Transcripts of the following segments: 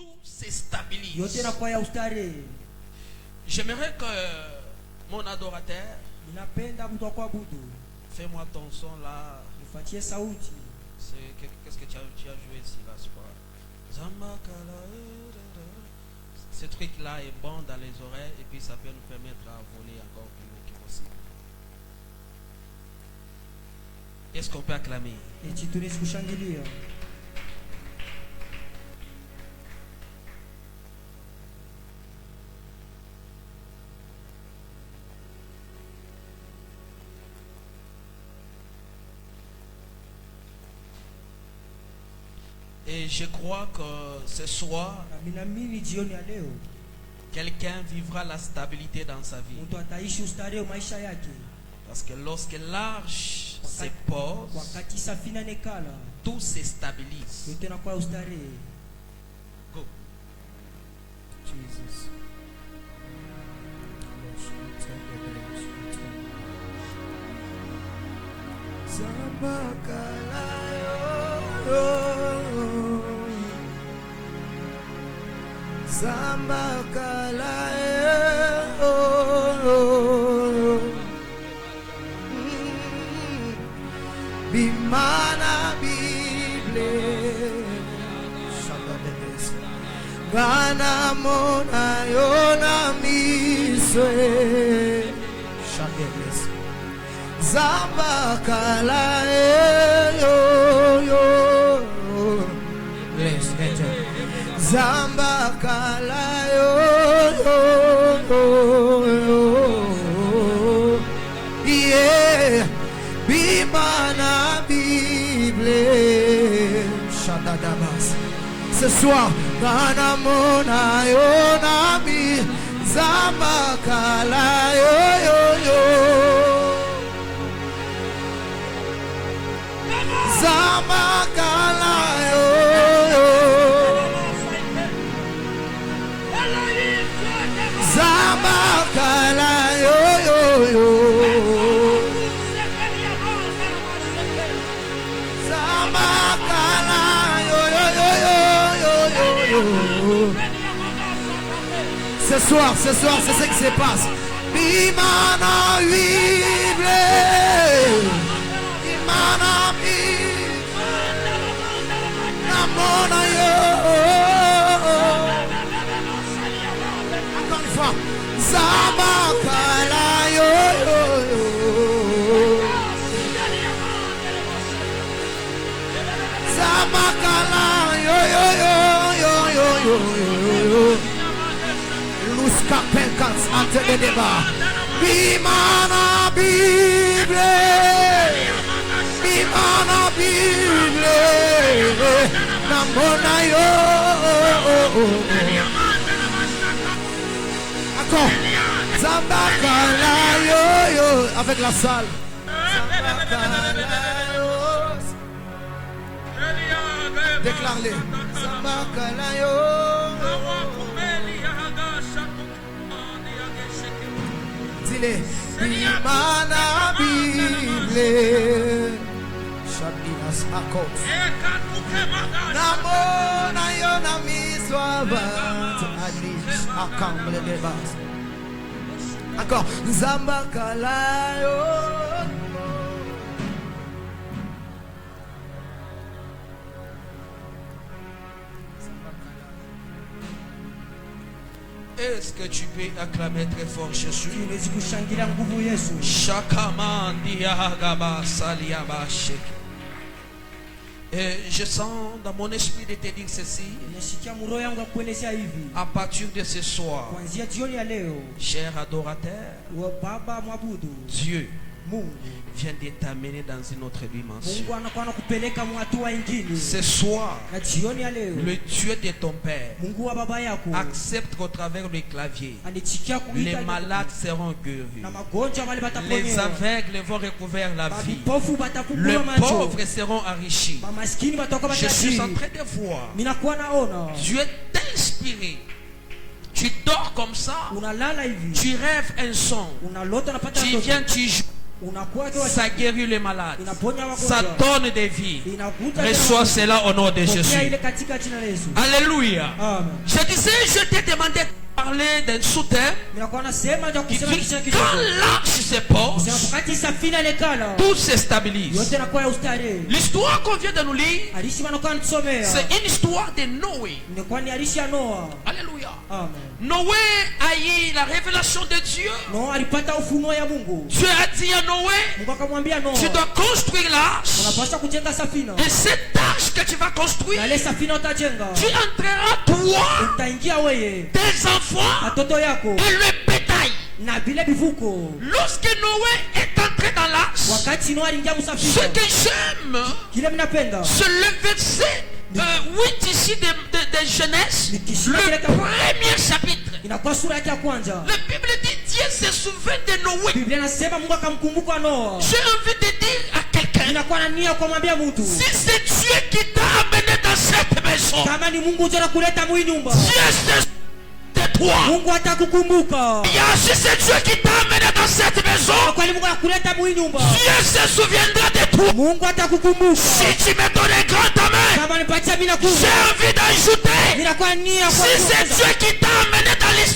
tout se stabilise. yote nakuwa ya ustare. J'aimerais que mon adorateur, Ninapenda mtu wa kuabudu fais-moi ton son là. nifuatie sauti. Qu'est-ce que tu as joué ici là, c'est pas? Ce truc là est bon dans les oreilles et puis ça peut nous permettre à voler encore plus haut que possible. Est-ce qu'on peut acclamer? Eti tunaweza kushangilia. Et je crois que ce soir, Na ninaamini jioni ya leo quelqu'un vivra la stabilité dans sa vie. mtu ataishi ustare maisha yake. Parce que lorsque l'arche se pose, Wakati safina nekala tout se stabilise. yote nakuwa ustare. Go. Jesus. Bimana Bible Gana mona yona miswe Shageles Zamba kala yo yo Bless angel Zamba kala yo yeah Bimana Bible Shadadamas ce soir Gana mona yona mi Zamba kala yo Zamba kala yo Zamba kala yo Zamba kala yo Ce soir, c'est ce qui se passe. Bimana Bible Bimana Bible Namona yo encore une fois Zamba kala yo Zamba kala yo Luska penkats ante de deba Bimana Bible Bimana Bible Namona yo encore Zamba kala yo avec la salle Zamba kala yo déclare-le Zamba kala yo dis-le Bimana Bible Shabinas akot Namona yo na miswaba Alish akamble de bas encore Zamba kala yo Est-ce que tu peux acclamer très fort Jésus? Tunaweza kushangilia nguvu Yesu. Shakamandi Agaba Saliaba Shek. Et je sens dans mon esprit de te dire ceci. Nasikia mroho yangu kuelezea hivi. À partir de ce soir, Kuanzia jioni ya leo, cher adorateur, wa baba mwabudu Dieu Mungu vient de t'amener dans une autre dimension. Mungu anakuwa anakupeleka hatua nyingine. Ce soir, Na jioni ya leo, le Dieu de ton père Mungu wa baba yako accepte qu'au travers du clavier, anichikia les kuita malades seront guéris. na magonjwa wale Les bataponyewa. aveugles vont recouvrir la vie. Vipofu Les batafungua macho. pauvres seront enrichis. Maskini batakuwa Je suis en matajiri. train de voir Minakuwa naona Dieu t'inspiré. Tu dors comme ça, unalala hivi. tu rêves un son, Unalota unapata tu ndoto. viens, tu joues. unakuwa kiwa Ça guérit les malades. inaponya Ça wagonjwa, donne des vies. inakuta Reçois cela au nom de pokea Jésus. ile katika jina la Yesu. Alléluia. Amen. Je disais, je t'ai demandé de parler d'un souterrain Ninakuwa nasema ndio qui kusema dit kisha quand kidogo. l'arche se pose, Sema wakati safina lekala tout se stabilise. yote inakuwa ya ustare. L'histoire qu'on vient de nous lire, Alishi wanakuwa nisomea. c'est une histoire de Noé. Inakuwa ni alishi ya Noa. Alléluia. Amen. Noé a eu la révélation de Dieu. Noa alipata ufunuo ya Mungu. Dieu a dit à Noé, Mungu akamwambia Noa, tu dois construire l'arche. unapaswa kujenga safina. Et cette arche que tu vas construire, Na ile safina utajenga, tu entreras toi, utaingia wewe, tes enfants watoto yako et le bétail. na vile vivuko. Lorsque Noé est entré dans l'arche, Wakati Noa aliingia ce msafina, que j'aime, kile mnapenda c'est le verset 8 ici de Genèse, le premier chapitre. inakuwa sura yake ya kwanza. La Bible dit Dieu se souvient de Noé. Biblia inasema Mungu akamkumbuka Noa. J'ai envie de dire à quelqu'un, Inakuwa na nia kumwambia mtu, si c'est Dieu qui t'a amené dans cette maison, kama ni Mungu ndio kuleta mwi nyumba, Dieu se souvient de toi. Mungu atakukumbuka. Si c'est Dieu qui t'a amené dans cette maison, Kwa nini Mungu akuleta mwi nyumba? Dieu se souviendra de toi. Mungu atakukumbuka. Si tu me donnes un grand amen, Kama nipatia mimi j'ai nakuja. envie d'ajouter, Ninakuwa nia kwa si c'est Dieu qui t'a amené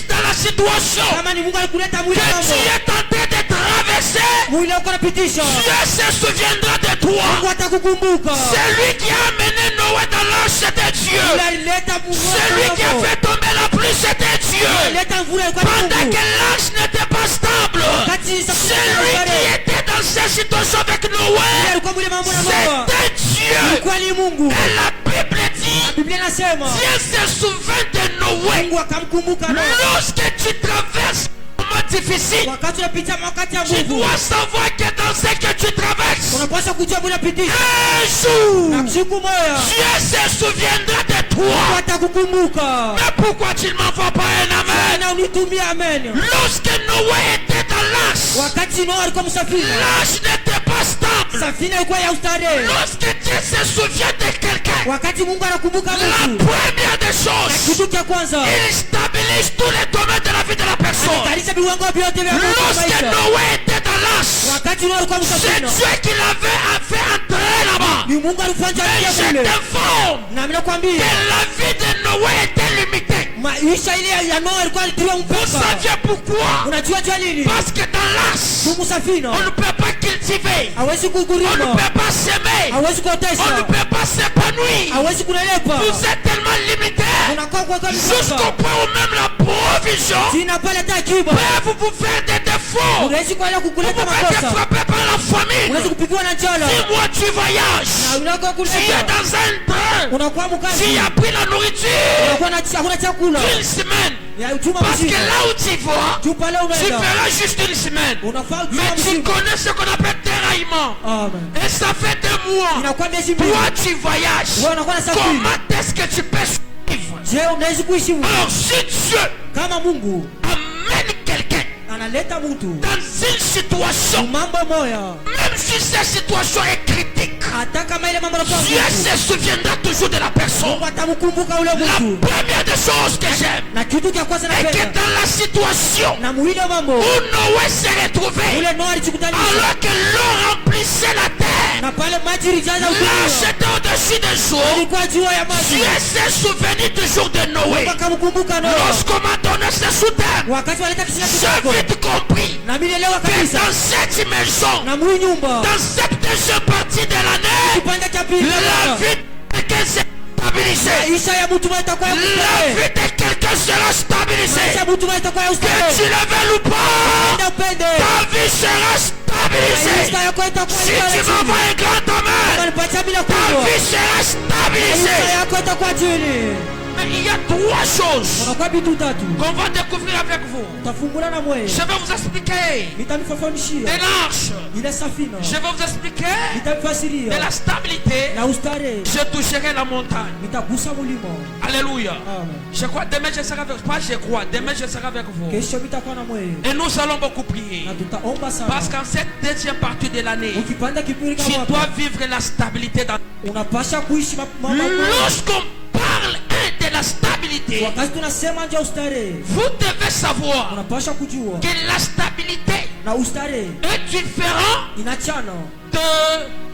dans la situation kama ni Mungu alikuleta mwi que tu nyumba, es en train de traverser, mwili uko napitisha, Dieu se souviendra de toi. Mungu atakukumbuka. C'est lui qui a amené Noé dans l'arche de Dieu. Yule alileta mvua. C'est lui qui a fait tomber la pluie, c'était Dieu. Alileta mvua kwa Pendant Mungu. que l'arche n'était pas stable, c'est lui qui était dans cette situation avec Noé. Alikuwa mwile mambo na Noa. C'était Dieu. Alikuwa ni Mungu. Et la Bible dit, Biblia inasema Dieu se souvient de Noé. Mungu akamkumbuka Noa. Lorsque tu traverses un moment difficile, Wakati unapita wakati ya tu nguvu, dois savoir que dans ce que tu traverses, unapaswa kujua bila pitisha. un jour, Na siku moja Dieu se souviendra de Mungu toi. atakukumbuka. Mais pourquoi tu ne m'envoies pas un amen? Na unitumia amen. Lorsque Noé était dans l'arche, Wakati Noa alikuwa msafiri, l'arche n'était pas stable. safina ilikuwa ya ustare. Lorsque Dieu se souvient de quelqu'un, Wakati Mungu anakumbuka la mtu, première des choses, kitu cha kwanza il stabilise tous les domaines de la vie de la personne. anatarisha viwango vyote vya Lorsque maisha. Noé était dans l'arche, Wakati Noa alikuwa c'est msafiri, Dieu qui l'avait fait entrer là-bas. ni Mungu alifanya Mais njia je kule. t'informe Na mimi nakwambia que la vie de Noé était limitée. maisha ile ya Noa ilikuwa ilitiwa Vous mpaka. saviez pourquoi? Unajua jua nini? Parce que dans l'arche, Mungu safina on ne peut pas cultiver, hawezi on ne kugurima, peut pas s'aimer, hawezi on ne kuotesha, peut pas s'épanouir. hawezi kunelepa. Vous êtes tellement limité Unakuwa kwa jusqu'au mipaka. point où même la provision Sina pale hata akiba. peut vous faire des défauts. Unawezi kwa Vous kukuleta pouvez être makosa. frappé par la Unawezi famine. kupigiwa na njala. 6 mois tu voyages, Na unakuwa tu es kuleta. dans un train, Unakuwa tu mkazi. as pris la nourriture Unakuwa na hakuna chakula. une semaine. Ya uchuma Parce que mzima. là où tu vas, Tu pale tu unaenda. feras juste une semaine. Unafaa Mais uchuma tu mzima. connais ce qu'on appelle déraillement. Amen. Et ça fait 2 mois. Inakuwa miezi mbili. Toi tu voyages. Wewe unakuwa na safari. Comment est-ce que tu peux suivre? Je, unaweza kuishi Alors si Dieu kama Mungu amène quelqu'un analeta mtu dans une situation, mambo moya, même si cette situation est critique, hata kama ile mambo yanakuwa Dieu ngumu, se souviendra toujours de la personne. Mungu atamkumbuka ule La mtu. première des choses que j'aime Na kitu cha kwanza est que napenda dans la situation na mwile mambo où Noé s'est retrouvé, ule Noa alijikutanisha alors que l'eau remplissait la terre, na pale maji ilijaza l'arche ulimwengu, était au-dessus des eaux, ilikuwa juu ya maji. Dieu s'est souvenu toujours de Noé. Akamkumbuka Noa Lorsqu'on m'a donné ce soutien, wakati waleta kisima j'ai kidogo, vite compris na mimi nielewa que kabisa dans cette maison, na mwi nyumba dans cette deuxième partie de l'année, kipande cha pili la vie de quelqu'un s'est stabilisée. maisha ya mtu mmoja itakuwa ya La ustare. vie de quelqu'un sera Maisha stabilisée. ya mtu mmoja itakuwa ya Que tu ustare. le veuilles ou pas, Ndio upende. ta vie sera stabilisée. Maisha yako itakuwa Si ya tu m'envoies un grand amen, Unanipatia bila ta kubwa. vie sera Maisha stabilisée. yako itakuwa chini. Mais il y a 3 choses Unakuwa vitu tatu. qu'on va découvrir avec vous. Utafungula na mwe. Je vais vous expliquer Nitanifafanishia de l'arche. ile safina. Je vais vous expliquer de Nitamfasiria la stabilité. na ustare. Je toucherai la montagne. Nitagusa mulima. Alléluia. Amen. Je crois demain je serai avec vous. Pas je crois. Demain je serai avec vous. Kesho mitakuwa na mwe. Et nous allons beaucoup prier. Na tutaomba Parce sana. qu'en cette deuxième partie de l'année, Ukipanda kipindi tu kama dois hapa, vivre la stabilité dans... unapasha kuishi mambo. Lorsqu'on parle de la stabilité, Wakati tunasema nje ustare, vous devez savoir unapasha kujua que la stabilité na ustare est différent inachana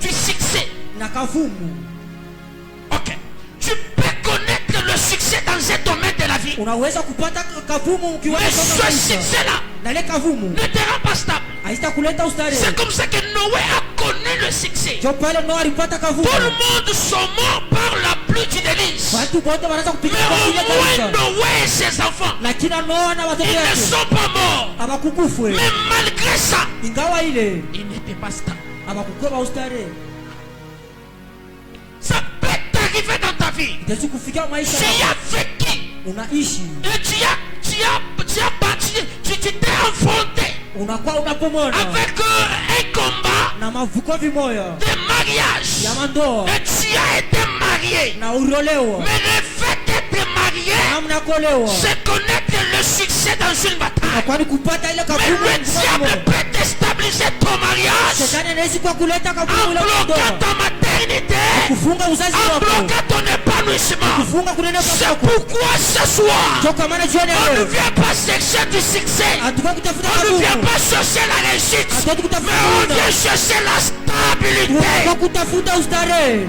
du succès. na kavumu. Ok. Tu peux connaître le succès dans un domaine de la vie. Unaweza kupata kavumu ukiwa Mais ce succès-là na ile kavumu ne te rend pas stable. haita kuleta ustare. C'est comme ça que Noé a connu le succès. Jo pale Noa alipata kavumu. Tout le monde sont morts par la pluie du déluge. Watu wote wanaanza kupiga Mais kwa au ile moins kabisa. Noé et ses enfants, Lakini Noa na watoto ils ne wake sont pas morts. abakukufwe. Mais malgré ça, Ingawa ile ils n'étaient pas stables. abakukwepa ustare. Ça peut t'arriver dans ta vie. Itazi kufikia maisha Tu y as vécu. unaishi. Et tu as bâti, tu t'es affronté Unakuwa unapomona avec un combat na mavuko vimoya de mariage. ya mandoa Et tu as été marié. na urolewa Mais le fait d'être marié, na mnakolewa c'est connaître le succès dans une bataille. kwani kupata ile Mais kavumu le diable peut déstabiliser ton mariage shetani anaweza kwa kuleta en kavumu ile bloquant mandoa ta maternité, kufunga uzazi en wako bloquant ton épanouissement. kufunga kunena C'est kwako. pourquoi ce soir, Kwa maana jioni on ne leo vient pas chercher du succès. hatuko kutafuta On ne vient kavumu, pas chercher la réussite. hatuko Mais kutafuta on muda, vient chercher la stabilité. kwa kutafuta ustare.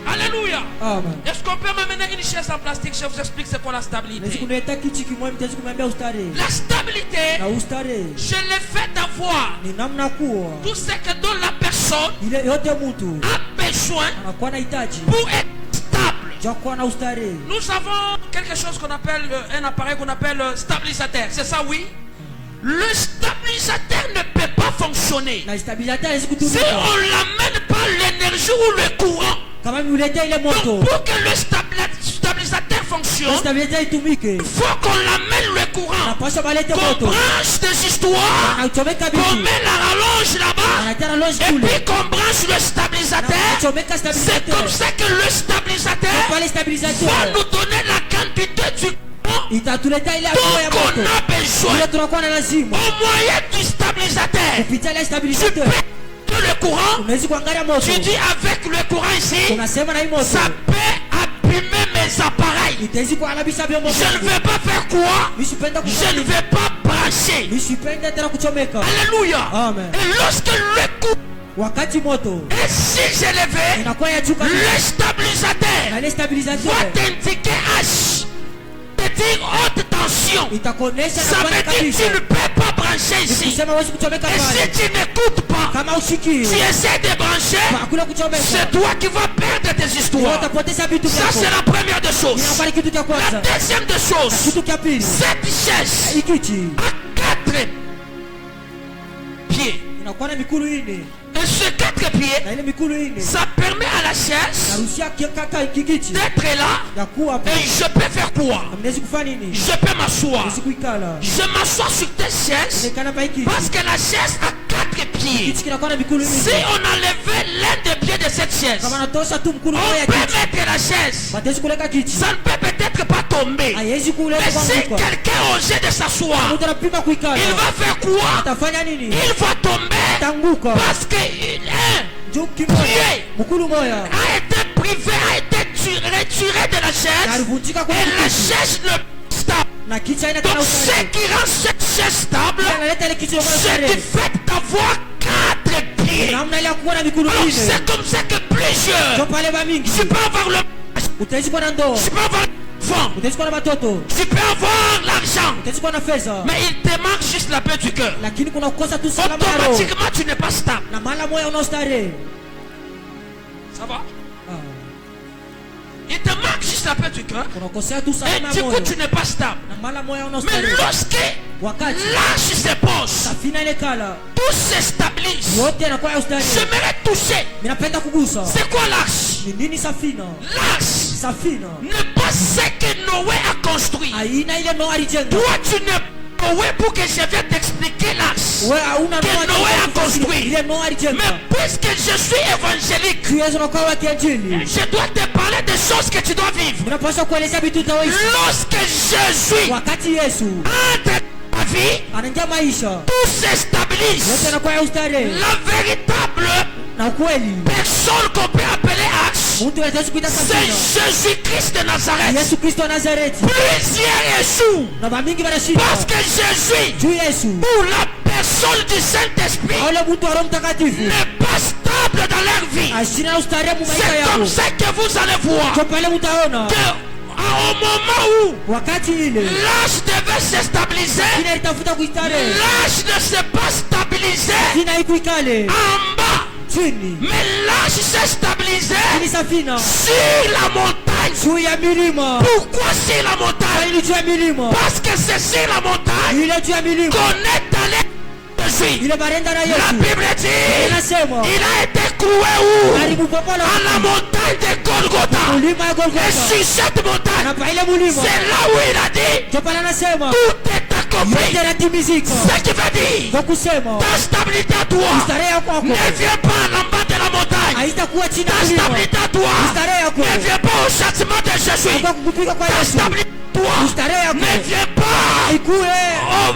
Alléluia. Amen. Est-ce qu'on peut m'amener une chaise en plastique? Je vous explique c'est quoi la Nezi stabilité. kunileta kiti kimoja mtezi kumwambia ustare. La stabilité, Na ustare je l'ai fait d'avoir ni namna kuwa tout ce que dont la personne ile yote mtu a besoin anakuwa na hitaji pour être stable. ya kuwa na ustare. Nous avons quelque chose qu'on appelle un appareil qu'on appelle stabilisateur. C'est ça, oui? Le stabilisateur ne peut pas fonctionner Na stabilisateur haiwezi si kutumika on n'amène pas l'énergie ou le courant. kama mlete ile moto. Donc pour que le stabilisateur fonctionne, Stabilisateur itumike, il faut qu'on amène le courant, napaswa balete qu'on moto, branche des histoires, anachomeka qu'on vitu, met la rallonge là-bas, anataka longe et kule, puis qu'on branche le stabilisateur. anachomeka C'est stabilisateur. comme ça que le stabilisateur Pale va stabilisateur nous donner la quantité du courant itatuleta ile hatua ya dont on moto a besoin. ile tunakuwa na lazima Au moyen du stabilisateur, kupitia ile tu stabilisateur. peux le courant, Unaweza kuangalia moto, tu dis avec le courant ici, unasema na hii moto ça peut abîmer mes appareils. itawezi kuharibisha vyombo Je ne vyangu. vais pas faire quoi? Nisipenda Je ne kufanya, vais pas brancher. nisipenda tena kuchomeka. Alléluia. Amen. Et lorsque le coup Wakati moto est si élevé, inakuwa ya juu le kabisa, na stabilisateur ile stabilisateur va t'indiquer H. C'est-à-dire haute tension. itakuonesha Ça na veut kwani dire que kabisa. tu ne peux pas brancher ici. Kusema huwezi kuchomeka Et si pale tu n'écoutes pas, kama usikii, tu essaies de brancher, hakuna kuchomeka, c'est toi qui vas perdre tes ndio histoires. utapoteza vitu Ça, vyako. c'est la première des choses. Inafanya kitu cha La kwanza. deuxième des choses, Kitu cha pili, cette chaise ikiti a 4 pieds. inakuwa na mikulu ine, Et ces 4 pieds, na ile mikulu ine ça permet à la chaise naruhusia kaka kikiti d'être là. ya kuwa hapo. Et je peux faire quoi? Mnaweza kufanya nini? Je peux m'asseoir. Mnaweza kuikala Je m'assois sur tes chaises nekana pa ikiti, parce que la chaise a 4 pieds. kiti kinakuwa na mikulu Si ine. on enlevait l'un des pieds de cette chaise, Kama natosha tu mkulu on mmoja ya peut kiti, mettre la chaise. batezi kuleka kiti, Ça ne peut peut-être pas tomber. haiwezi kuleta Mais si kuanguka. quelqu'un osait de s'asseoir, Mtu anapima kuikala, il va faire quoi? atafanya nini? Il va tomber Tanguka parce que un juu kimoja, pied mkulu moja a été privé, a été retiré de la chaise. alivunjika kwa Et la kiti chaise ne stable. na kiti haina Donc tena ce ustare. qui rend cette chaise stable, Analeta ile kiti c'est du fait d'avoir 4 pieds. namna ile ya kuwa na mikulu Alors ine. c'est comme ça que plusieurs, Ndio pale ba mingi tu peux avoir le, utawezi kuwa na ndoo, tu peux avoir l'enfant, utawezi kuwa na watoto, tu peux avoir l'argent, utawezi kuwa na fedha, mais il te manque juste la paix du cœur. lakini kuna kukosa tu salama ya roho, Automatiquement tu n'es pas stable. na mara moja unaostare. Ça va? Il te manque juste la paix du cœur. Unakosea tu Et salama du ya coup moyo, tu n'es pas stable. na mara moja Mais unaostare. lorsque Wakati l'arche se pose, safina ile kala tout se stabilise. yote inakuwa ya ustare. J'aimerais toucher. Minapenda kugusa C'est quoi l'arche? ni nini? Safina, L'arche safina n'est pas ce que Noé a construit. haina ile Noa alijenga. Toi tu n'es pas Noé pour que je vienne t'expliquer l'arche. Wewe hauna Que Noa Noé a alijenga, construit. ile Noa alijenga. Mais puisque je suis évangélique, Kiwezo unakuwa wa kiinjili, je dois te parler des choses que tu dois vivre. unapaswa kuelezea vitu utaoishi. Lorsque Jésus Wakati Yesu entre dans ta vie, anaingia maisha, tout se stabilise. yote yanakuwa ya ustare La véritable na ukweli. personne qu'on peut appeler axe, Mtu anaweza kuita c'est Safina. Jésus-Christ de Nazareth. Yesu Kristo wa Nazareti. Plusieurs échouent Na bamingi wanashinda. parce que Jésus, Juu Yesu. pour la personne du Saint-Esprit, Wale mtu wa Roho Mtakatifu. n'est pas stable dans leur vie. Ashina na ustarehe mu maisha C'est yao. comme ça que vous allez voir Kwa pale mtaona. que au moment où Wakati ile. l'âge devait se stabiliser, Kina itafuta kuistarehe. l'âge ne s'est pas stabilisé Kina ikuikale. en bas, Chini. mais l'âge s'est stabilisé Kini Safina. sur la montagne. Juu ya milima. Pourquoi sur la montagne? Ile juu ya milima. Parce que c'est sur la montagne Ile juu ya milima. qu'on est allé Jésus. Ile barenda na La Yesu. Bible dit, Inasema. il a été cloué où? Karibu popola. À la montagne de Golgotha. Mulima ya Et Golgotha. sur cette montagne, Na pa ile mulima. c'est là où il a dit, Kwa pale anasema. tout est accompli. Yote yanatimizika. Ce qui veut dire, Kwa kusema. ta stabilité à toi Starehe yako kwako. ne vient pas en bas de la montagne. Haitakuwa chini ya Ta milima. stabilité à toi Starehe yako. ne vient pas au châtiment de Jésus. Kwa kupika kwa Ta Yesu. stabilité à toi Starehe yako. ne vient pas Ikue.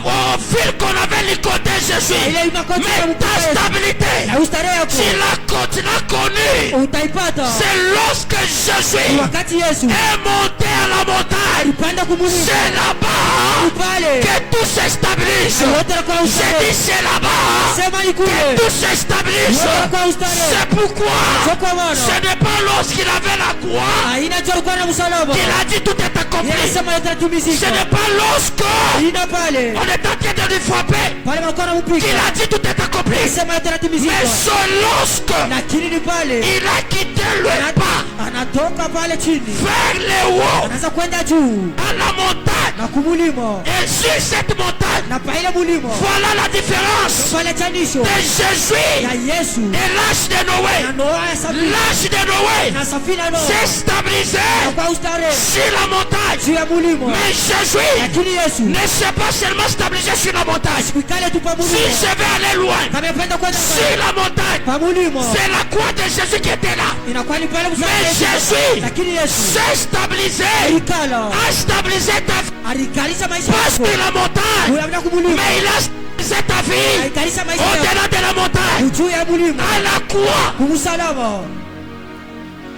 au fil qu'on avait licoté Jésus. Ile imakoti ya Mais ta mpaka Yesu. stabilité, Na ustarehe yako. tu l'as connue. Utaipata. C'est lorsque Jésus Wakati Yesu. est monté à la montagne. Alipanda kumulima. C'est là-bas Pale. que tout se stabilise. Yote yanakuwa J'ai ustarehe. dit c'est là-bas Sema que ikue. tout se stabilise. Yote yanakuwa ustarehe. C'est pourquoi Sio kwa maana. ce n'est pas lorsqu'il avait la croix Haina jua alikuwa na msalaba. qu'il a dit tout est accompli. Yeye sema yote Ce yanatimizika. n'est pas lorsque Haina pale. on est en train de lui frapper Pale walikuwa wanampiga. qu'il a dit tout est accompli. Sema yote Mais yanatimizika. c'est lorsque Lakini ni pale. il a quitté le pas Anatoka pale chini. vers le haut Anaanza kwenda juu. à la montagne. Na kumulima. Et sur cette montagne, Na pa ile mulima. voilà la différence Pale chanisho. de Jésus Ya Yesu. et l'âge de Na Noé. Noa ya Safina. L'âge de Noé Na Safina Noa. s'est stabilisé Na kwa ustarehe. sur la montagne. Juu ya mulima. Mais Jésus Lakini Yesu. ne s'est pas seulement stabilisé sur la montagne. Kuikale tu pa Si mulima. je vais aller loin, Kama yapenda kwenda sur pale. la montagne, Pa mulima. c'est la croix de Jésus qui était là. Inakuwa ni pale Mais msalaba. Jésus Lakini Yesu. s'est stabilisé, Alikala. a stabilisé ta vie Alikalisha maisha parce yako. que la montagne, Unaenda kumulima. mais il a stabilisé ta vie Alikalisha maisha yako. au-delà de la montagne, Juu ya mulima. à la croix. Kumsalaba.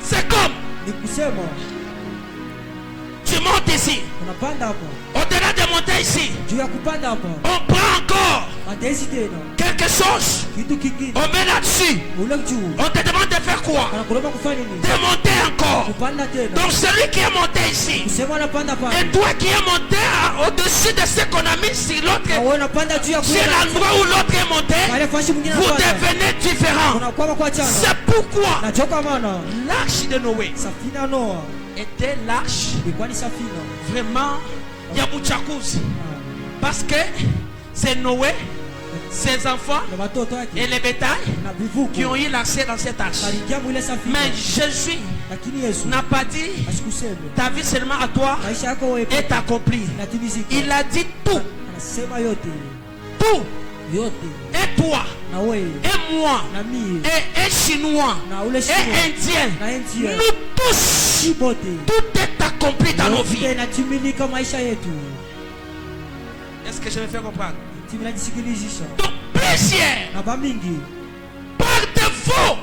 C'est comme Ni kusema. tu montes ici, Unapanda hapa. au-delà de monter ici, Juu ya kupanda hapa. on prend encore Matezi tena. quelque chose, Kitu kingine. on met là-dessus, Ule juu. on te demande de faire quoi? Anakulomba kufanya nini? De monter encore. Kupanda tena. Donc celui qui est monté ici, Kusema unapanda et pale. toi qui es monté au-dessus de ce qu'on a mis sur Na l'autre, wewe unapanda juu ya sur kule. l'endroit où l'autre est monté, Pale fashi mwingine vous anapanda. devenez différent. Unakuwa kwa chana. C'est pourquoi Na joka maana. l'arche de Noé Safina Noa. était l'arche Ilikuwa ni safina. vraiment ya uchaguzi. Parce que c'est Noé, ses enfants Na watoto wake. et les bétails Na vivuko. qui ont eu l'accès dans cette arche. Aliingia mwile safina. Mais Jésus Lakini Yesu. n'a pas dit Asikuseme. ta vie seulement à toi Maisha yako wewe. est accomplie. Inatimizika. Il a dit tout, Anasema yote. tout, Yote. et toi, Na wewe. et moi, Na mie. et chinois, Na ule et shimo. indien, Na India. nous tous, Si bote. tout est accompli dans nos vies. Yote inatimilika maisha yetu. Est-ce que je me fais comprendre? Timinajisikilizisha. Donc plusieurs, Na bamingi. par défaut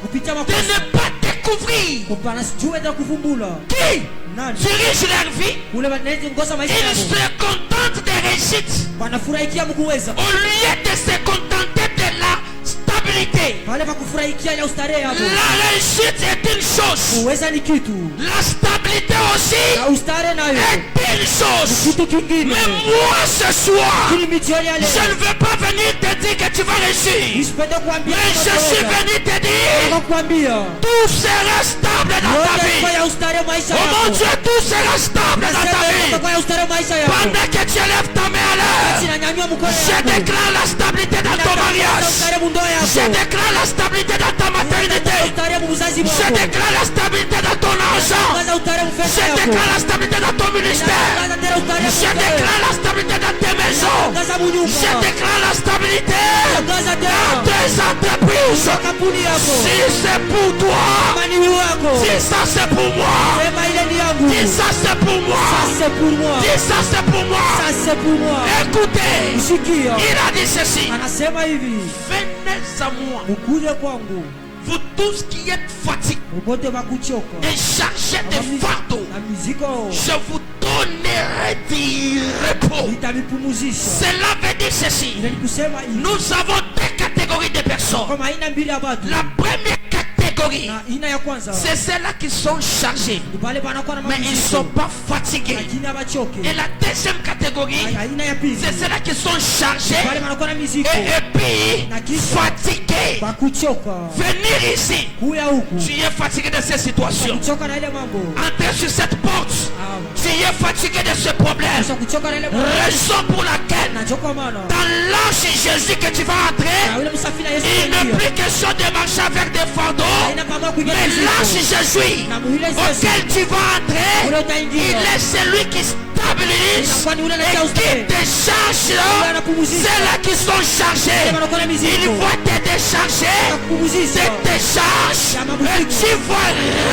Kupitia de makosa. ne pas découvrir Kupana sijue za kuvumbula. qui Nani? dirige leur vie, Ule wanaweza ngoza maisha ils yao. se contentent des réussites Wanafurahikia mkuweza. au lieu de se contenter de la stabilité. Wale wakufurahikia ya ustarehe hapo. La réussite est une chose, Uweza ni kitu. la stabilité aussi Na ustarehe nayo. est une chose. Kitu kingine. Mais moi ce soir, Kili mijioni ya je leo. ne veux pas venir te dire que tu vas réussir, Nisipende kuambia. mais je suis venu te dire kuambia. tout sera stable dans ta Yote vie. ya ustarehe maisha Oh mon yako. Dieu, tout sera stable dans ta vie. Nasema ya ustarehe maisha yako. Pendant que tu lèves ta main à l'heure, Sinanyanyua mkono je yako. déclare la stabilité dans ton mariage. Ustarehe mu ndoa Je yako. déclare la stabilité dans ta maternité. Ustarehe mu uzazi Je wako. déclare la stabilité dans ton argent. Tangaza ustarehe mu Je fedha yako. déclare la stabilité dans ton ministère. Tangaza tena ustarehe mu Je fedha. déclare la stabilité dans tes maisons. Tangaza mu nyumba. Je déclare la stabilité Tangaza dans tena. tes entreprises. Kampuni yako. Si c'est pour toi, Mani wako. si ça c'est pour moi, Sema ile ni yangu. si ça c'est pour moi, Ça c'est pour moi. si ça c'est pour moi. Ça c'est pour moi. Écoutez, Sikia. il a dit ceci. Anasema hivi. Venez à moi. Mkuje kwangu. Vous tous qui êtes fatigués Bote bakuchoka. et chargés de fardeaux, Na miziko. je vous donnerai du repos. Itamipumuzisha. Cela veut dire ceci. Ile ni kusema hivi. Nous avons deux catégories de personnes. Kama aina mbili ya watu. La première catégorie, Na aina ya kwanza. c'est celles-là qui sont chargées, Ni pale panakuwa na mais ils ne mapumziko. sont pas fatigués. Lakini hawachoke. Et la deuxième catégorie, Aina ya pili. c'est celles-là qui sont chargées Pale panakuwa na miziko. et puis fatiguées. Bakuchoka. Venir ici, Kuya huku. tu es fatigué de ces situations. Kuchoka na ile mambo. Entrer sur cette porte, Ah. tu es fatigué de ce problème. Kisha kuchoka na ile mambo. Raison pour laquelle, Nachoka maana. dans l'âge de Jésus que tu vas Na entrer, ule msafiri Yesu. il n'est plus question de marcher avec des fardeaux, Haina kama kuingia mais miziko. l'âge de Jésus Na muhile Yesu. auquel tu vas entrer, Ule utaingia. il est celui qui stabilise Inakuwa ni ule et anatia qui ustawi. décharge Ule anapumzisha. ceux-là qui sont chargés. Ule anakuwa na Il miziko. va te décharger, Nakupumzisha. te décharge Ya et mapumziko. tu vas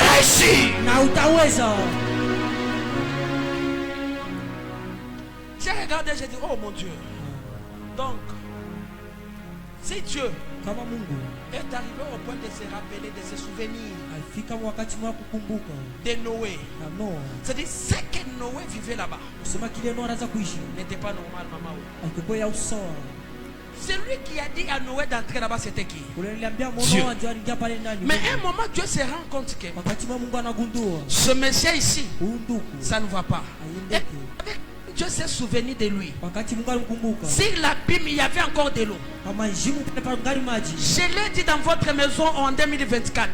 réussir. Na utaweza. J'ai regardé, j'ai dit, oh mon Dieu. Donc, si Dieu Kama Mungu est arrivé au point de se rappeler, de se souvenir alifika wakati mwa kukumbuka de Noé, na Noa. c'est-à-dire ce que Noé vivait là-bas Kusema kile Noa anaanza kuishi n'était pas normal, maman. alikuwa ya usawa. Celui qui a dit à Noé d'entrer là-bas, c'était qui? Ule niliambia Dieu. Noa ndio aliingia pale ndani. Mais à un moment, Dieu se rend compte que Wakati mwa Mungu anagundua ce monsieur ici, huyu ndugu ça ne va pas. Et aiendeke. avec Dieu s'est souvenu de lui. Wakati Mungu alimkumbuka Sur l'abîme, il y avait encore de l'eau. kama njimu pale pale ngari maji. Je l'ai dit dans votre maison en 2024.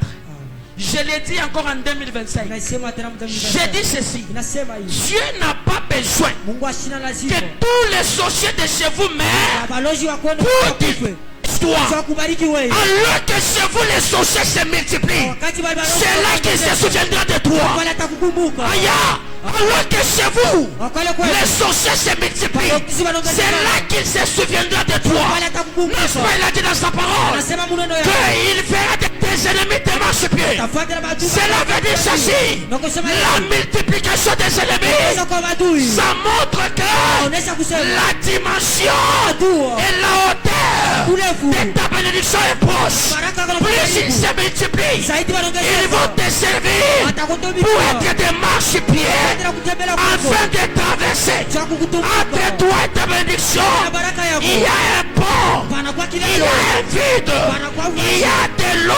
Je l'ai dit encore en 2025. Inasema tena mtami. J'ai dit ceci. Inasema hivi. Dieu n'a pas besoin Mungu ashina que lazima. tous les sorciers de chez vous meurent Balozi wa kwenu pour kufe. dire histoire. Kwa kubariki wewe. Alors que chez vous les sorciers se multiplient. Wakati bali balozi. C'est là qu'il se souviendra de toi. Wala atakukumbuka. Aïe. Alors que chez vous Wakale kwa les sorciers se multiplient. C'est là qu'il se souviendra de toi. Wala atakukumbuka. N'est-ce pas, il a dit dans sa parole Anasema muneno ya. qu'il fera de tes ennemis tes marchepieds. Tafuata maadui. Cela veut dire ceci. Na kusema La multiplication des ennemis, hizo kwa maadui. ça montre que Onesha kusema la dimension adua. et la hauteur Urefu. de ta bénédiction est proche. Baraka kana Plus ils se multiplient, zaidi ils wanaongezeka. vont te servir Atakutumika. pour être des marchepieds Ataenda kutembelea kwako. afin de traverser. Cha kukutumika. Entre toi et ta bénédiction, Na baraka yako. il y a un pont, Pana kwa il y kilalo. a un vide, il y a de l'eau.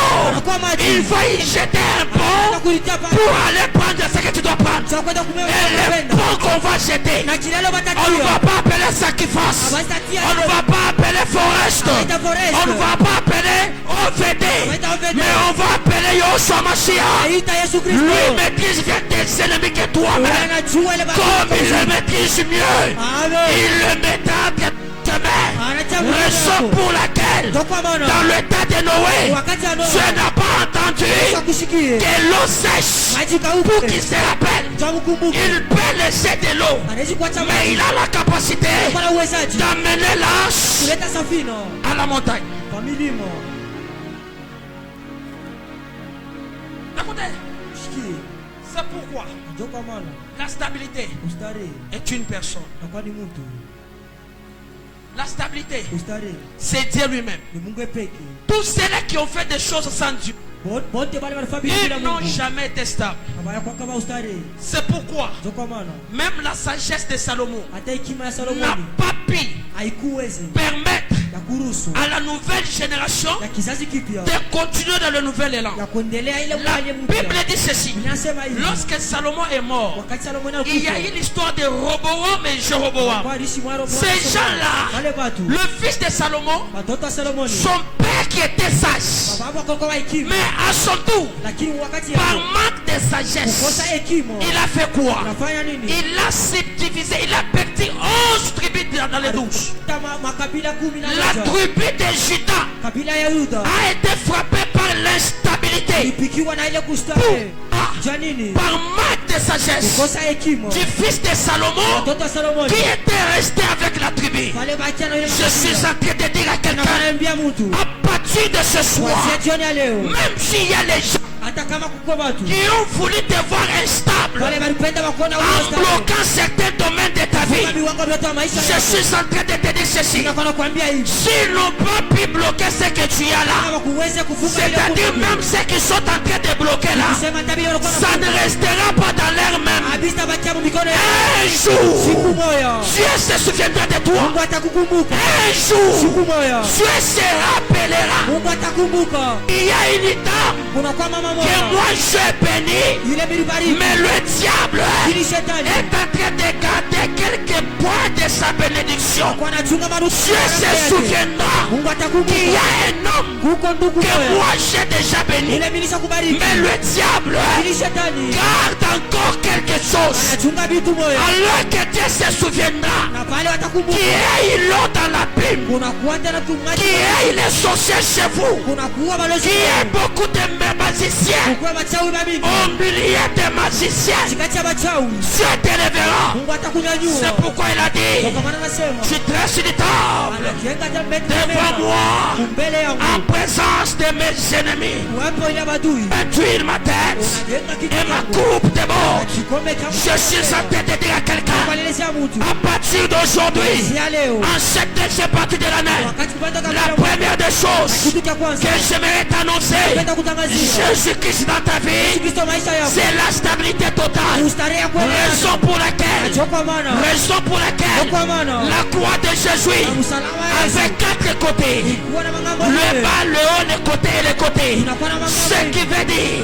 Il faut y jeter un pont Atakuitia pa. pour aller prendre ce que tu dois prendre. Cha kwenda kumea Et le kwenda. pont qu'on va jeter, Na kilalo on ne batatia. va pas appeler sacrifice. On ne va pas appeler forest. On ne va pas appeler OVD. Mais on va appeler Yoshua Mashiach. Aita Yesu Kristo. Lui maîtrise bien tes ennemis que toi-même. Anajua ile Comme il le maîtrise mieux, Amen. il le mettra entre tes mains. Raison pour laquelle, Kwa maana dans le temps de Noé, wakati wa Noa tu n'as pas entendu kusikie. que l'eau sèche. Maji Pour kaupe. qu'il se rappelle, Cha kukumbuka. il peut laisser de l'eau. Anaweza kuacha Mais maji. il a la capacité Kwa uwezaji. d'amener l'arche Kuleta safina à la montagne. kwa milima. Écoutez, Shikie. c'est pourquoi Ndio kwa maana la stabilité ustarehe est une personne. nakuwa ni mtu. La stabilité, Ustarehe c'est Dieu lui-même. ni Mungu peke. Tous ceux-là qui ont fait des choses sans Dieu, Bote bali wanafanya bila ils n'ont Mungu. jamais été stables. Abaya kwa kama ustarehe. C'est pourquoi Ndio kwa maana même la sagesse de Salomon hata hekima ya n'a Solomoni pas pu haikuwezi permettre ya kuruhusu à la nouvelle génération ya kizazi kipya de continuer dans le nouvel élan. ya kuendelea ile La mwali mpya. Bible dit ceci. Inasema hivi. Lorsque Salomon est mort, Wakati Solomoni il y a eu l'histoire de Roboam et Jéroboam. Ces gens-là, wale watu le fils de Salomon, watoto wa Solomoni son père qui était sage, baba wako kwa hekima, mais à son tour, lakini wakati par yako manque de kukosa sagesse, hekima il a fait quoi? unafanya nini? Il a subdivisé, il a perdu 11 tribus dans les 12. Kama makabila 11 La tribu de Juda kabila ya Yuda a été frappée par l'instabilité, ipikiwa na ile kustarehe ja nini? par manque de sagesse Kukosa hekima du fils de Salomon watoto wa Solomoni qui était resté avec la tribu. wale bakia na ile Je suis en train de dire à quelqu'un, naambia mtu à partir de ce soir, kuanzia jioni ya leo, même s'il y a les gens hata kama kuko watu qui ont voulu te voir instable, semblent en bloquant certains domaines de ta vie, je suis en train de te dire ceci. S'ils n'ont pas pu bloquer ce que tu as là, c'est-à-dire même ceux qui sont en train de bloquer là, ça ne restera pas dans l'air même. Un jour, Dieu se souviendra de toi. Un jour, Dieu se rappellera. Il y a une dame que moi je bénis, mais le diable est en train de garder quelques points de sa bénédiction. Dieu se souviendra qu'il y a un homme que moi j'ai déjà béni, mais le diable garde encore quelque chose. Alors que Dieu se souviendra qui est l'eau dans la Bible, qui est les sorciers chez vous, qui est beaucoup de magiciens, au milieu des magiciens. Dieu t'élèvera. C'est pourquoi il a dit, je dresse une table devant moi en présence de mes ennemis. Induire ma tête et ma coupe de mort. Je suis en train de dire à quelqu'un, à partir d'aujourd'hui, en cette deuxième partie de l'année, la première des choses que j'aimerais t'annoncer, Jésus-Christ dans ta vie, c'est la stabilité totale. Raison pour laquelle la croix de Jésus avait 4 côtés, le bas, le haut, les côtés et les côtés. Ce qui veut dire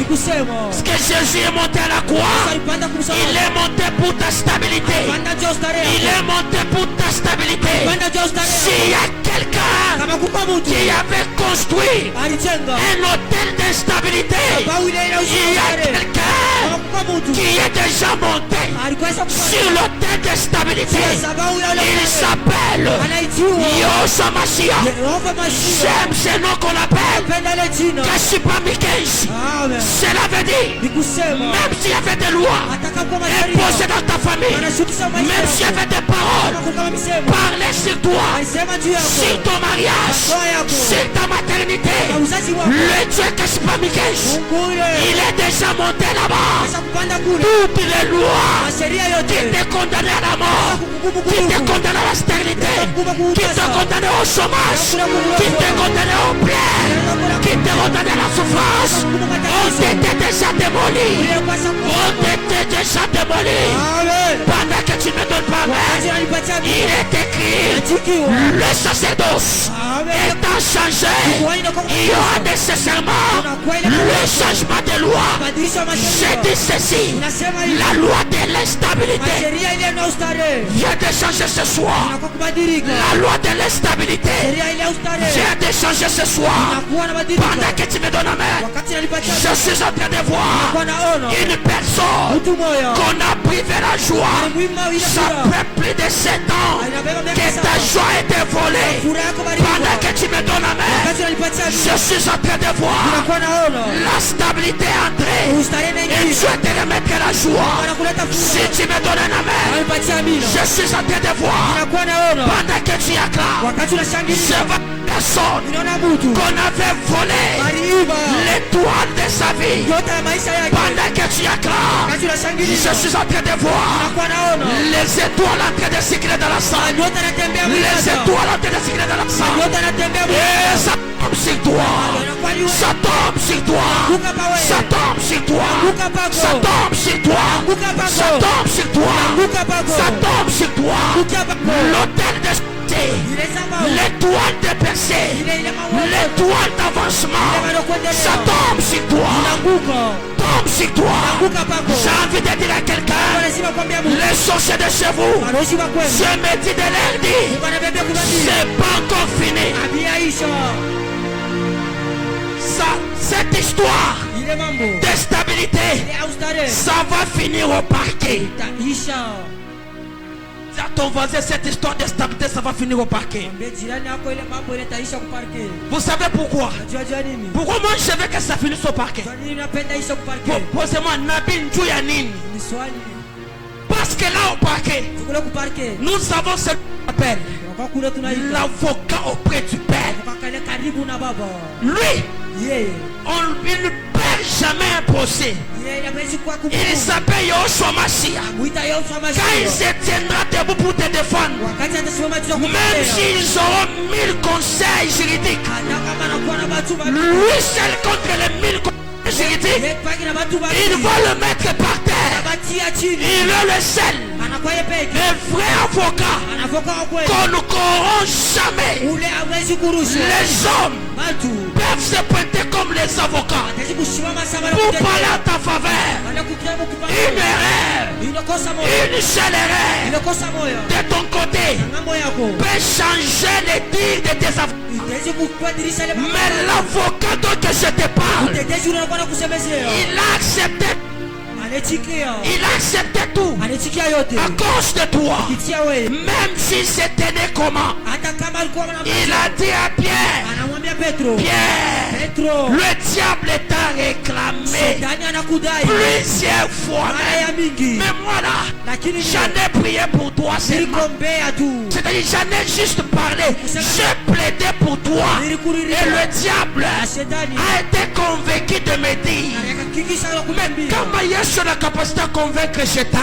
que Jésus est monté à la croix, il est monté pour ta stabilité. Il est monté pour ta stabilité. S'il y a quelqu'un qui avait construit un hôtel d'instabilité, il y a quelqu'un qui est déjà monté sur l'hôtel de stabilité. Il s'appelle Yeshua Mashiach. J'aime ce nom qu'on appelle Kashipa Mikesh. Cela veut dire, même s'il y avait des lois imposées dans ta famille, même s'il y avait des paroles parlées sur toi, sur ton mariage, sur ta maternité, le Dieu Kashipa Mikesh, il est déjà monté là-bas. Toutes les lois qui te condamnaient à la mort, qui te condamnaient à la stérilité, qui te condamnaient au chômage, qui te condamnaient au plaie, qui te condamnaient à la souffrance, on était déjà démolis. On était déjà démolis. Pendant que tu ne me donnes pas main, il est écrit, le sacerdoce étant changé, il y aura nécessairement le changement de loi. J'ai dit ceci, la loi de l'instabilité vient de changer ce soir. La loi de l'instabilité vient de changer ce soir. Pendant que tu me donnes la main, je suis en train de voir une personne qu'on a privé la joie. Ça fait plus de 7 ans que ta joie a été volée. Pendant que tu me donnes la main, je suis en train de voir la stabilité entrer et Dieu te remettre la joie. Si tu me donnes la main, je suis en train de voir pendant que tu acclames, je vois personne qu'on avait volé l'étoile de sa vie. Pendant que tu acclames, je suis en train de voir les étoiles en train de circuler dans la salle. Les étoiles en train de circuler dans la salle. Et ça tombe sur toi. Ça tombe sur toi. Ça tombe sur toi. Ça tombe sur toi. Ça tombe sur toi. Ça tombe sur toi. L'hôtel de l'étoile de percée, l'étoile d'avancement, ça tombe sur toi. Tombe sur toi. J'ai envie de dire à quelqu'un, les sorciers de chez vous, je me dis de leur dire, c'est pas encore fini. Ça, cette histoire de stabilité, ça va finir au parquet. À ton voisin, cette histoire de stabilité, ça va finir au parquet. Vous savez pourquoi? Pourquoi moi je veux que ça finisse au parquet? Posez-moi, Nabi Ndjouyanine. Parce que là au parquet, nous savons ce qu'on appelle l'avocat auprès du Père. Lui, il ne perd jamais imposé. Il s'appelle Yoshua Mashiach. Quand il se tiendra debout pour te défendre, même s'ils auront 1000 conseils juridiques, lui seul contre les 1000 conseils juridiques, il va le mettre par terre. Il est le seul, le vrai avocat qu'on ne corrompt jamais. Les hommes peuvent se pointer comme les avocats pour parler à ta faveur. Une erreur, une seule erreur de ton côté peut changer les dires de tes avocats. Mais l'avocat dont je te parle, il a accepté. Il a accepté tout à cause de toi. Même si c'était né comment, il a dit à Pierre, Pierre, le diable t'a réclamé plusieurs fois. Mais moi là, j'en ai prié pour toi seulement. C'est-à-dire j'en ai juste parlé. J'ai plaidé pour toi. Et le diable a été convaincu de me dire, mais comment il y a sur la capacité à convaincre Satan?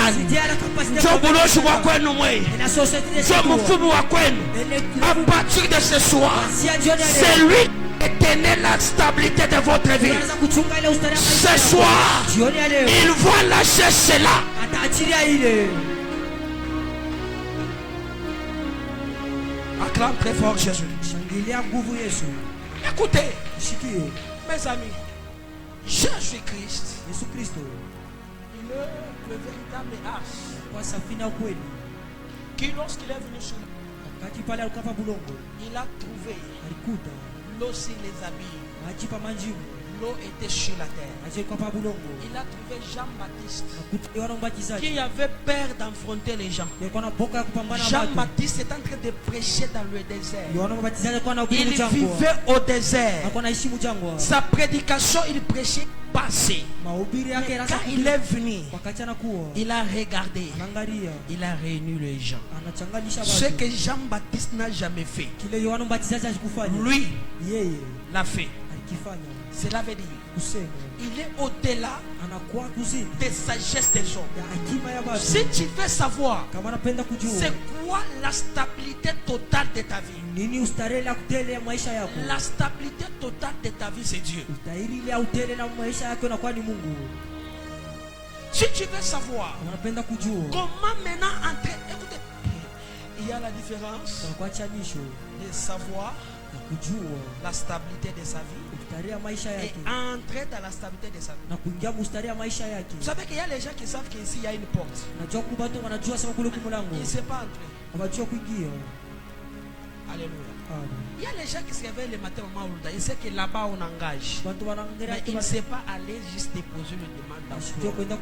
À partir de ce soir, c'est lui qui tenait la stabilité de votre vie. Ce soir, il va lâcher cela. Acclame très fort Jésus. Écoutez, mes amis, Jésus-Christ, il est le véritable âge qui, lorsqu'il est venu sur la terre, il a trouvé l'eau sur les habits. L'eau était sur la terre. Il a trouvé Jean-Baptiste qui avait peur d'affronter les gens. Jean-Baptiste est en train de prêcher dans le désert. Il vivait au désert. Sa prédication, il prêchait passé. Quand il est venu, il a regardé. Il a réuni les gens. Ce que Jean-Baptiste n'a jamais fait, lui l'a fait. Cela veut dire, il est au-delà des sagesses des hommes. Si tu veux savoir c'est quoi la stabilité totale de ta vie, la stabilité totale de ta vie, c'est Dieu. Si tu veux savoir comment maintenant entrer, écoutez, il y a la différence de savoir la stabilité de sa vie et entrer dans la stabilité de sa vie. Vous savez qu'il y a les gens qui savent qu'ici il y a une porte. Il ne sait pas entrer. Alléluia. Il y a les gens qui se réveillent le matin au moment où ils savent que là-bas on engage. Mais ils ne savent pas aller juste déposer le demande d'emploi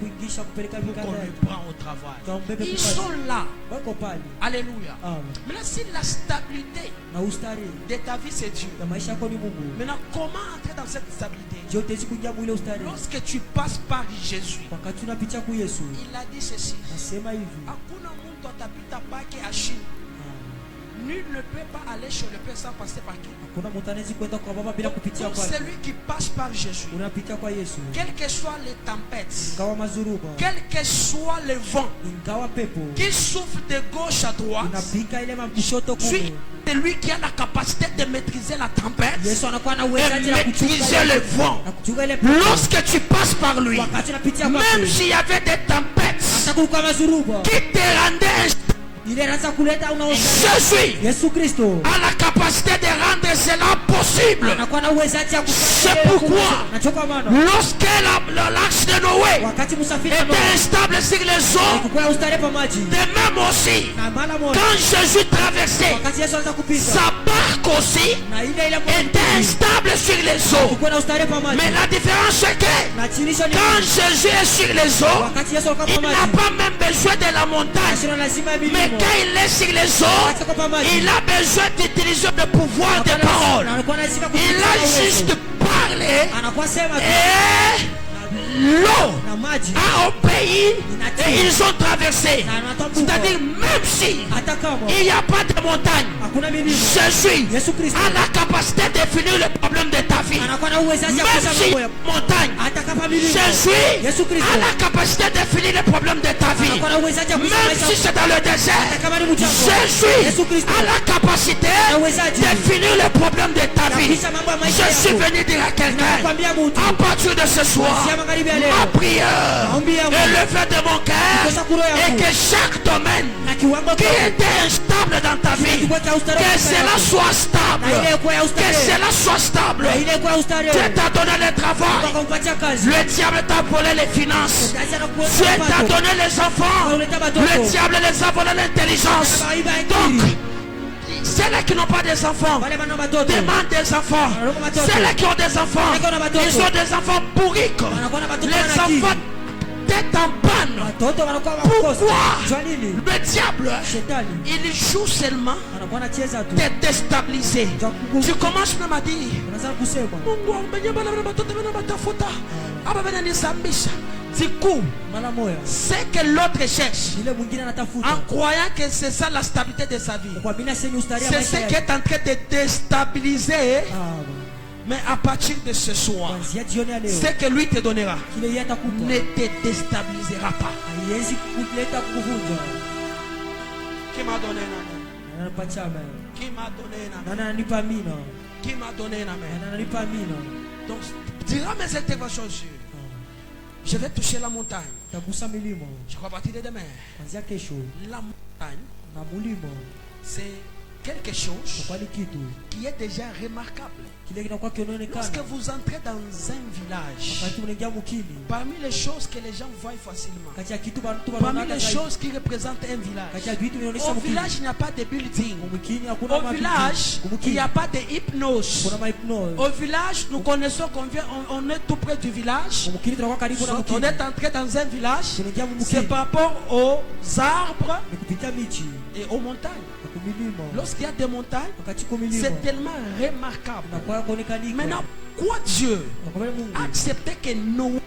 pour qu'on le prend au travail. Ils sont là. Alléluia. Maintenant, si la stabilité de ta vie c'est Dieu, maintenant comment entrer dans cette stabilité? Lorsque tu passes par Jésus, il a dit ceci: Hakuna muntu atapita pake Chine. Nul ne peut pas aller chez le Père sans passer par qui? Celui qui passe par Jésus, quelles que soient les tempêtes, quel que soit le vent qui souffle de gauche à droite, c'est lui qui a la capacité de maîtriser la tempête et maîtriser le vent. Lorsque tu passes par lui, même s'il y avait des tempêtes qui te rendaient Jésus a la capacité de rendre cela possible. C'est pourquoi lorsque l'arche de Noé était instable sur les eaux, de même aussi quand Jésus traversait, sa barque aussi était instable sur les eaux. Mais la différence c'est que quand Jésus est sur les eaux, il n'a pas même besoin de la montagne. Mais quand il est sur les eaux, il a besoin d'utiliser le pouvoir des paroles. Il a juste parlé et l'eau na maji a obéi et ils ont traversé. C'est-à-dire, même si hata kama il n'y a pas de montagne, hakuna milima, Jésus Yesu Kristo a la capacité de finir le problème de ta vie. anakuwa na uwezaji wa Même kusema si mambo ya montagne, hata kama milima, Jésus Yesu Kristo a la capacité de finir le problème de ta vie. anakuwa na uwezaji wa kusema Même si c'est dans le désert, hata kama ni mchanga, Jésus Yesu Kristo a la capacité na uwezaji de finir le problème de ta ya vie. kuisha mambo ya maisha Je suis yako. venu dire à quelqu'un, Nakwambia mtu à partir de ce soir, kuanzia magharibi ya leo, ma prière maombi yangu est levée de mon cœur kutoka kuro et yangu que chaque domaine na kiwango qui changu était instable dans ta vie, kiwango cha ustare que cela soit stable, na ile kwa ya que ustare cela soit stable. na ile kwa ya ustare Dieu t'a donné le travail, akampatia kazi le diable t'a volé les finances, Dieu t'a donné les enfants, le diable les a volé l'intelligence. Donc, celles qui n'ont pas des enfants, wale wana watoto demandent des enfants. Celles qui ont des enfants, ils ont des enfants bourriques. Les enfants tête en panne. watoto wanakuwa wakosa. Pourquoi Jua nini? le diable, Shetani il joue seulement anakuwa anacheza tu. de déstabiliser. Tu commences même à dire, Unaanza kusema Mungu amenyamba na watoto wana matafuta. Aba bana nisambisha. Du coup, mara moja c'est que l'autre cherche ile mwingine anatafuta en croyant que c'est ça la stabilité de sa vie. kwa bila sema ustari ya C'est maisha ce qui yake. est en train de déstabiliser. Ah, Mais à partir de ce soir, kuanzia jioni ya leo ce que lui te donnera kile yeye atakupa ne te déstabilisera pas. haiwezi kuleta kuvunja. Qui m'a donné un amen? Ananipatia amen. Qui m'a donné un amen? Na ananipa amina. Qui m'a donné un Na amen? ananipa amina. Donc, durant mes interventions sur, je vais toucher la montagne. Tagusa milima. Je crois à partir de demain. Kuanzia kesho La montagne, na mulima c'est quelque chose kwa kitu qui est déjà remarquable. kile kinakuwa kinaonekana Lorsque vous entrez dans un village, wakati unaingia mukini, parmi les choses que les gens voient facilement, kati ya kitu bantu parmi wanaona les choses qui représentent un kati village, ya vitu vinaonyesha au mukini. village il n'y a pas de building. Mukini hakuna Au village, il n'y a pas de hypnose. kuna mahypnose. Au village, nous connaissons qu'on vient, on est tout près du village. Mukini tunakuwa karibu na On mukini. est entré dans un village. Tunaingia C'est mukini par rapport aux arbres ni kupitia michi et aux montagnes. na kumilima. Lorsqu'il y a des montagnes, Wakati kumilima c'est tellement remarquable. na kwa kuonekanika. Maintenant, quoi Dieu Nakwambia Mungu a accepté que Noé,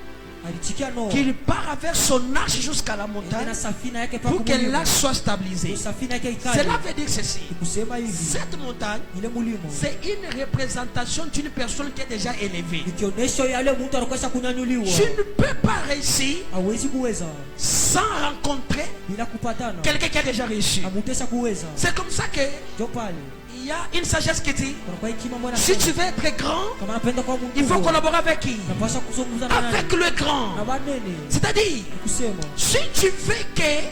alichikia Noa qu'il part avec son arche jusqu'à la montagne na safina yake pa pour que kumilima. l'arche soit stabilisée. Safina yake ikae. Cela veut dire ceci. Kusema hivi Cette montagne, ile mulima c'est une représentation d'une personne qui est déjà élevée. ikionyesha yale mtu anakosa kunyanyuliwa. Tu ne peux pas réussir Hawezi kuweza sans rencontrer bila kupatana. quelqu'un qui a déjà réussi. Amutesa kuweza. C'est comme ça que Jo pale il y a une sagesse qui dit, kuna kwa hekima mwana. si tu veux être grand, Kama anapenda kwa Mungu il faut collaborer avec qui? napaswa kuzungumza na nani? Avec le grand. Na banene C'est-à-dire, kusema si tu veux que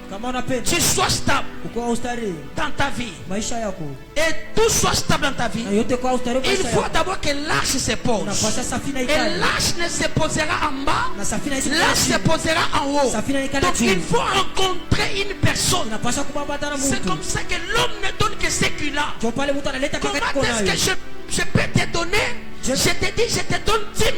kama unapenda tu sois stable uko ustare dans ta vie maisha yako et tout soit stable dans ta vie, na yote kwa ustare il maisha faut yako. d'abord que l'arche se pose. Unapaswa safina Et ikae l'arche ne se posera en bas, na safina isi l'arche se posera en haut. safina ikae Donc juu. il faut rencontrer une personne. Unapaswa kubambata na C'est mtu. comme ça que l'homme ne donne que ce qu'il a. Jo pale mtu analeta Comment kaka yako est-ce nayo. que je peux te donner? Je te dis, je te donne 10 000.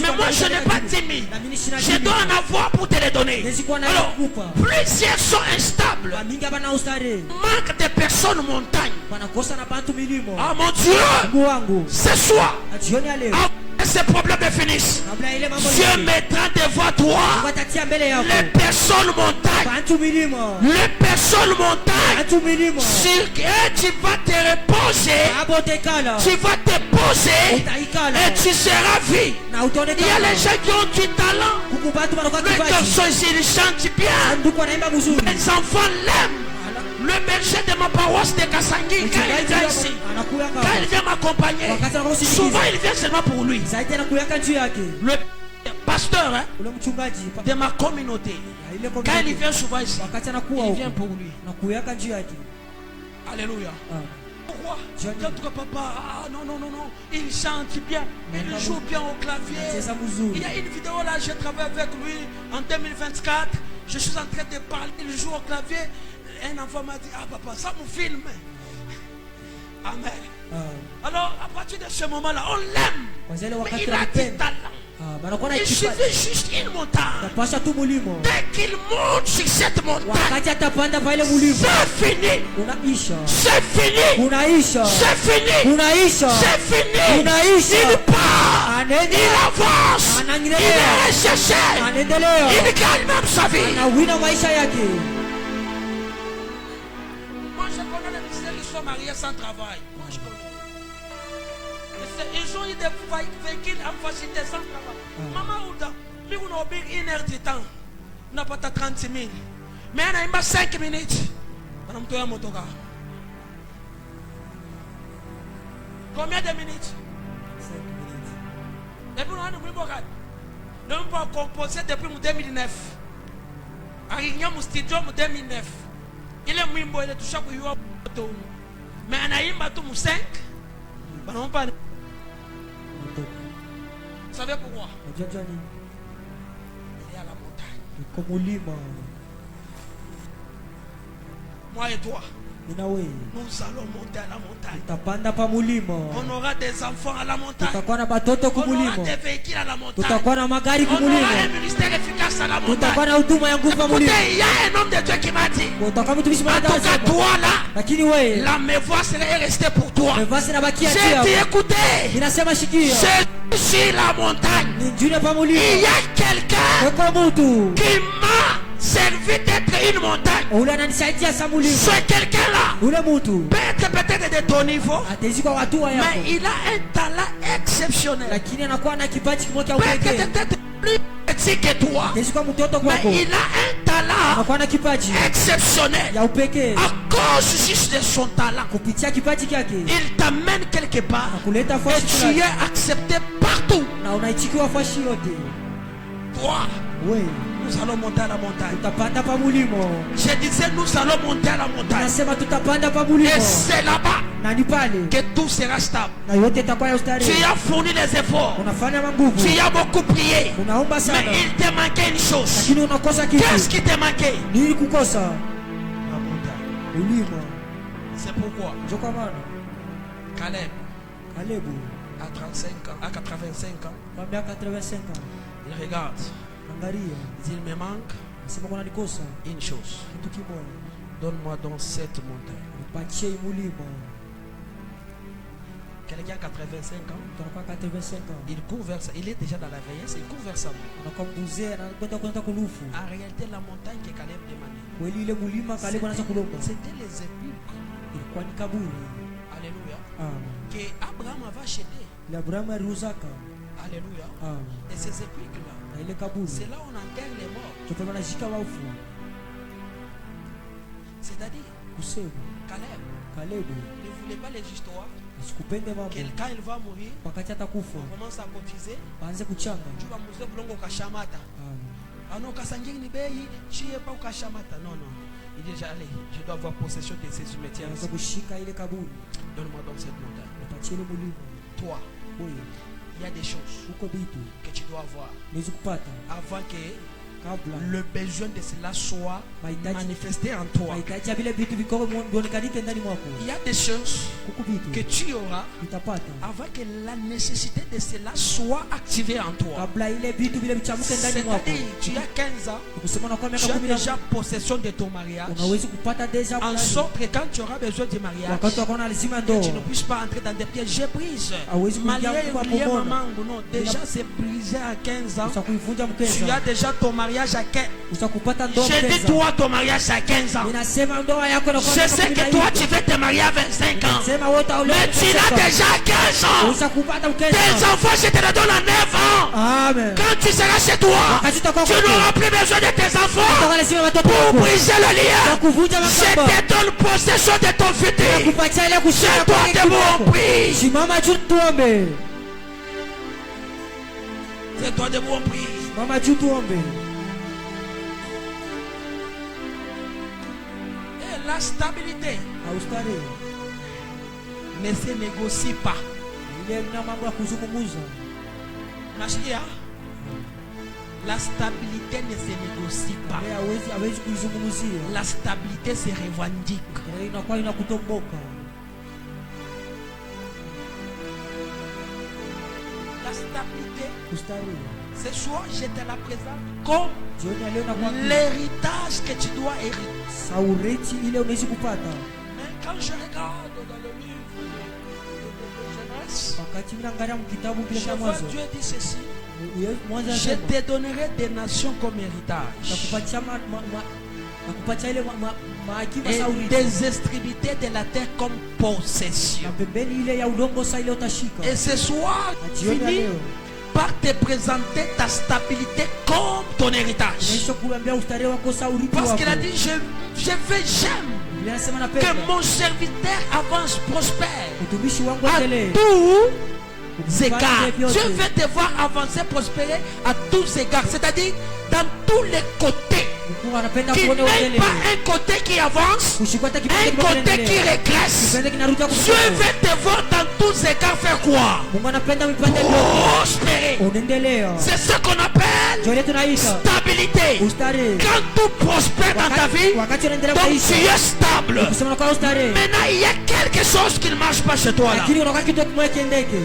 Mais moi, je n'ai pas 10 000. Je dois en avoir pour te les donner. Alors, plusieurs sont instables. Mingi bana ustare Manque de personnes montagne. wanakosa na bantu milimo. Ah mon Dieu, Mungu wangu ce soir, ajioni ya leo avant que ces problèmes finissent, kabla ile mambo Dieu yote, mettra devant toi watatia mbele yako les personnes montagne. bantu milimo. Les personnes montagne. Bantu milimo Sur qui tu vas te reposer. abo tekala Tu vas te poser utaikala et tu seras vu. na Il y a utaonekana. les gens qui ont du talent. Kuku bantu wanakuwa Le kipaji garçon ici, il chante bien. ndugu anaimba mzuri. Mes enfants l'aiment. Le berger de ma paroisse de Kassangi, quand il vient ici, Anakuyaka quand il vient m'accompagner, wakati anakusindikiza souvent il vient seulement pour lui. zaidi anakuyaka juu yake Le pasteur hein, ule mchungaji de ma communauté, ile quand il vient souvent ici, wakati anakuwa il huko vient pour lui. anakuyaka juu yake. Alléluia. Ah. Pourquoi? Johnny. Quand ton papa, ah non, non, non, non, il chante bien, il joue bien au clavier. C'est ça, mzuri. Il y a une vidéo là, j'ai travaillé avec lui en 2024. Je suis en train de parler, il joue au clavier. Un enfant m'a dit, ah papa, ça me filme. Amen. Ah. Alors, à partir de ce moment-là, on l'aime. Kwanza ile Mais wakati il a du anapenda talent. banakuwa na Il kipaji. suffit juste une montagne. Napasha tu mulimo. Dès qu'il monte sur cette montagne, Wakati atapanda pale mulimo. c'est fini. Unaisha. C'est fini. Unaisha. C'est fini. Unaisha. C'est fini. Unaisha. Il part. Anaenda. Il avance. Il Anaendelea. est recherché. Anaendelea. Il gagne même sa vie. Anawina maisha yake. Moi, je connais les musiciens qui sont mariés sans travail. Moi, je connais. Ils ont eu des véhicules en facilité sans travail. Maman, Ouda, mais on a oublié 1 heure de temps. On n'a pas 30 000. Mais on a 5 minutes. On a un motocar. Combien de minutes? 5 minutes. Et puis on a un nous avons composé depuis 2009. Arrivé au studio en 2009. Il est mouimbo, il est touché pour you. Mais on a eu 5. On n'a pas. Vous savez pourquoi? Il est à la montagne. Moi et toi, nous allons monter à la montagne. On aura des enfants à la montagne. On aura des véhicules à la montagne. On aura un ministère efficace à la montagne. Écoutez, il y a un homme de Dieu qui m'a dit, en tout cas toi là, la mémoire serait restée pour toi. J'ai dit, écoutez, je suis la montagne. Il y a quelqu'un qui m'a servi d'être une montagne. Ce quelqu'un-là peut être peut-être de ton niveau, mais il a un talent exceptionnel. Peut-être plus petit que toi, mais il a un talent exceptionnel. À cause juste de son talent, il t'amène quelque part et tu es accepté partout. Toi, nous allons monter à la montagne. Je disais, nous allons monter à la montagne. Et c'est là-bas que tout sera stable. Tu as fourni les efforts. Tu as beaucoup prié. Mais il te manquait une chose. Qu'est-ce qui te manquait? La montagne. C'est pourquoi Caleb, à 35 ans, à 85 ans, il regarde. Il me manque une chose. Donne-moi donc cette montagne. Quelqu'un à 85 ans, il court vers ça. Il est déjà dans la vieillesse, il court vers ça. En réalité, la montagne que Caleb demandait, c'était les épaules. Alléluia. Que Abraham avait acheté. Alléluia. Et ces épaules-là, c'est là où on enterre les morts. C'est-à-dire, Caleb ne voulait pas les histoires. Quand il va mourir, on commence à cotiser. Tu vas mourir blongo kashamata. Ah non, kasangini ni bei, tu es pas kashamata. Non, non. Il dit déjà, allez, je dois avoir possession de ces cimetières. Donne-moi donc cette montagne. Toi, il y a des choses que tu dois avoir avant que le besoin de cela soit manifesté en toi. Il y a des choses que tu auras avant que la nécessité de cela soit activée en toi. C'est-à-dire, tu as 15 ans, tu as déjà possession de ton mariage, en sorte que quand tu auras besoin du mariage, que tu ne puisses pas entrer dans des pièges. J'ai prise. Malgré maman, non, déjà c'est brisé à 15 ans. Tu as déjà ton mariage à 15 ans. J'ai dit toi ton mariage à 15 ans. Je sais que toi tu veux te marier à 25 ans. Mais tu l'as déjà à 15 ans. Tes enfants je te les donne à 9 ans. Amen. Quand tu seras chez toi, tu n'auras plus besoin de tes enfants pour briser le lien. Je te donne possession de ton futur. C'est toi debout en prie. C'est toi debout en prie. Et la stabilité ne se négocie pas. Nasikia? La stabilité ne se négocie pas. La stabilité se revendique. La stabilité. Ustawi. Ce soir, je te la présente comme Jioni ya leo nakwambia l'héritage que tu dois hériter. saureti ile unaweza kupata. Mais quand je regarde dans le livre de Genèse, Wakati mimi naangalia kitabu kile je cha vois Mwanzo. Dieu dit ceci. Mwanzo Je anasema te donnerai des nations comme héritage nakupatia nakupatia ile maakiba et saureti. des extrémités de la terre comme possession. Na pembeni ile ya udongo sasa ile utashika. Et ce soir, Na jioni ya finis leo par te présenter ta stabilité comme ton héritage. naisha kuambia ustare wako saureti Parce wako. qu'il a dit, j'aime Biblia inasema que napenda mon serviteur avance, prospère utumishi wangu à endelee. tous égards. Dieu veut te voir avancer, prospérer à tous égards. C'est-à-dire dans tous les côtés. Mungu anapenda Qu'il kuona n'ait uendelee. pas un côté qui avance, Usikwata kipande un kimoja côté qui kinaendelea. régresse. Kipande kinarudia Dieu kushoto. veut te voir dans tous égards faire quoi? Mungu anapenda vipande vyote. Prospérer. Unaendelea. C'est ce qu'on appelle Ndio ile tunaita stabilité. ustare. Quand tout prospère dans ta vie, Wakati unaendelea donc tu maisha. es stable. Kusema kwa ustare. Maintenant, il y a quelque chose qui ne marche pas chez toi là. Lakini unakaa kitu kimoja kiendeke.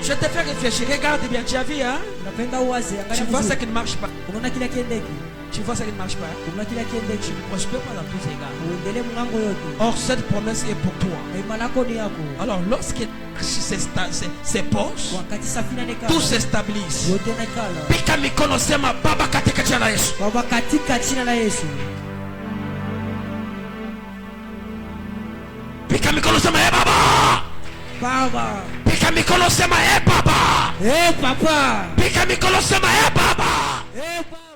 Je te fais réfléchir. Regarde bien, tu as vu, hein? Unapenda uwaze, Tu angalia vois ce vizuri. qui ne marche pas. Unaona kila kiendeke. Tu vois ce qui ne marche pas. Unaona kila kiendeke. Tu ne prospères pas dans tous égards. Uendelee mlango yote. Or, cette promesse est pour toi. Neema lako ni yako. Alors, lorsque se pose, Wakati safina nekala. tout se stabilise. Yote nekala. Pika mikono sema baba katika jina la Yesu. Baba katika jina la Yesu. Pika mikono sema baba. Baba. Pika mikono sema baba. Papa. Pika mikono sema baba. Baba.